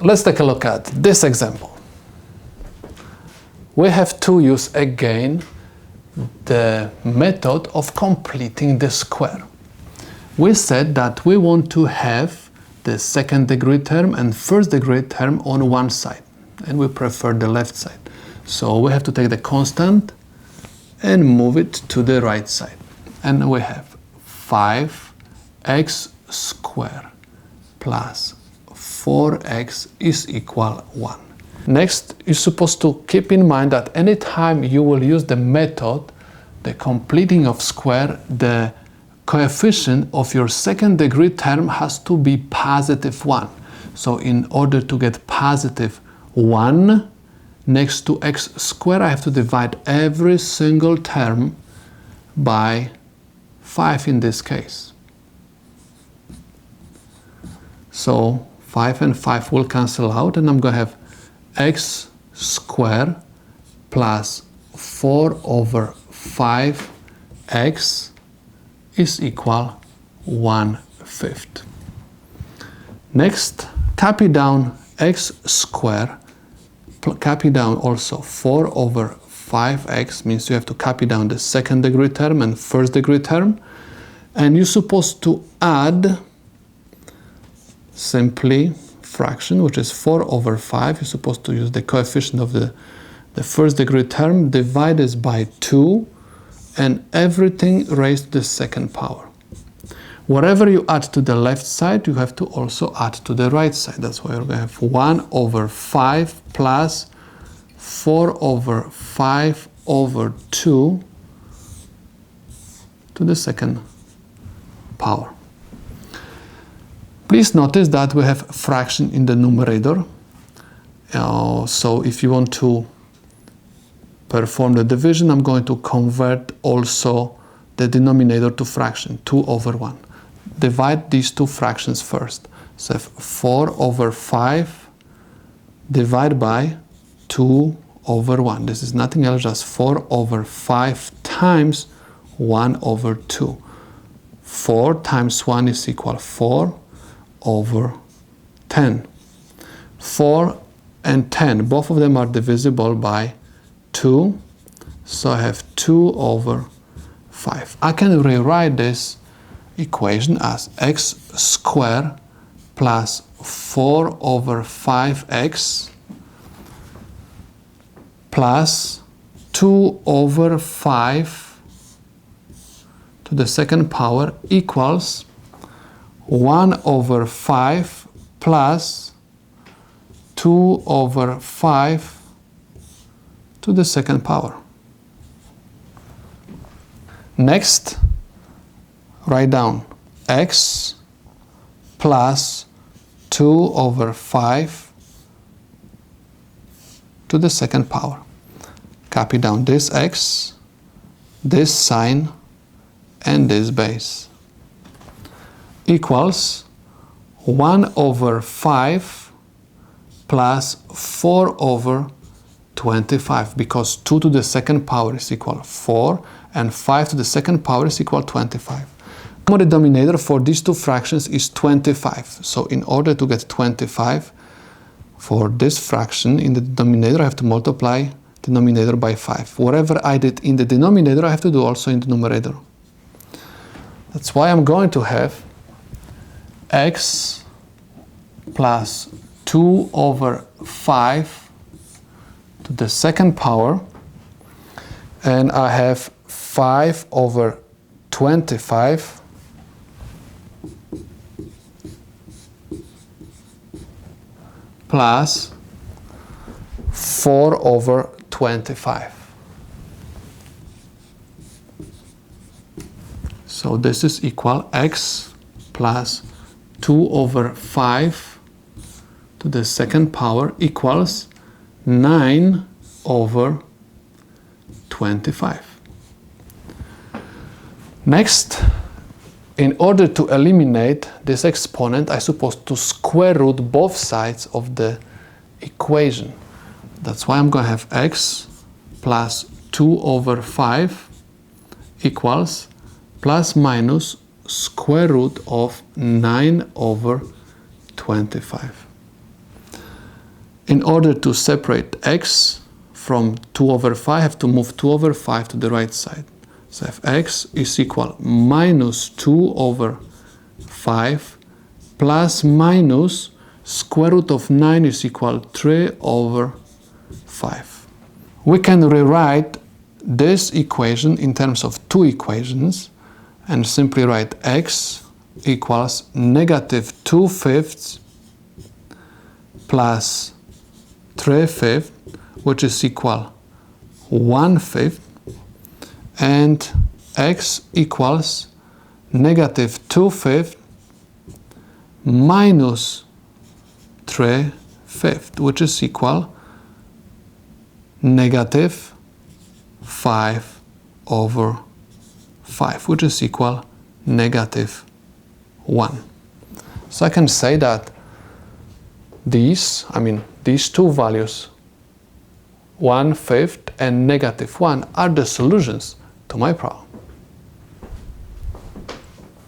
Let's take a look at this example. We have to use again the method of completing the square. We said that we want to have the second degree term and first degree term on one side, and we prefer the left side. So we have to take the constant and move it to the right side. And we have 5x squared plus 4x is equal 1. Next, you're supposed to keep in mind that anytime you will use the method, the completing of square, the coefficient of your second degree term has to be positive 1. So in order to get positive 1 next to x squared, I have to divide every single term by 5 in this case. So 5 and 5 will cancel out, and I'm going to have x squared plus 4 over 5x is equal 1/5. Next, copy down x squared, copy down also 4 over 5x, means you have to copy down the second degree term and first degree term, and you're supposed to add simply fraction, which is 4 over 5. You're supposed to use the coefficient of the first degree term, divide this by 2, and everything raised to the second power. Whatever you add to the left side, you have to also add to the right side. That's why we're going to have 1 over 5 plus 4 over 5 over 2 to the second power. Please notice that we have fraction in the numerator. So if you want to perform the division, I'm going to convert also the denominator to fraction, 2 over 1. Divide these two fractions first. So 4 over 5 divided by 2 over 1. This is nothing else, just 4 over 5 times 1 over 2. 4 times 1 is equal 4 over 10. 4 and 10, both of them are divisible by 2, so I have 2 over 5. I can rewrite this equation as x squared plus 4 over 5x plus 2 over 5 to the second power equals 1 over 5 plus 2 over 5 to the second power. Next, write down x plus 2 over 5 to the second power. Copy down this x, this sign, and this base. Equals 1 over 5 plus 4 over 25, because 2 to the second power is equal 4 and 5 to the second power is equal 25. The denominator for these two fractions is 25. So in order to get 25 for this fraction in the denominator, I have to multiply the denominator by 5. Whatever I did in the denominator, I have to do also in the numerator. That's why I'm going to have x plus 2 over 5 to the second power, and I have 5 over 25 plus 4 over 25. So this is equal x plus 2 over 5 to the second power equals 9 over 25. Next, in order to eliminate this exponent, I'm supposed to square root both sides of the equation. That's why I'm going to have x plus 2 over 5 equals plus minus square root of 9 over 25. In order to separate x from 2 over 5, I have to move 2 over 5 to the right side. So if x is equal minus 2 over 5 plus minus square root of 9 is equal 3 over 5. We can rewrite this equation in terms of two equations and simply write x equals negative 2/5 plus 3/5, which is equal 1/5, and x equals negative 2/5 minus 3/5, which is equal negative 5 over 5, which is equal negative 1. So I can say that these two values, 1/5 and negative 1, are the solutions to my problem.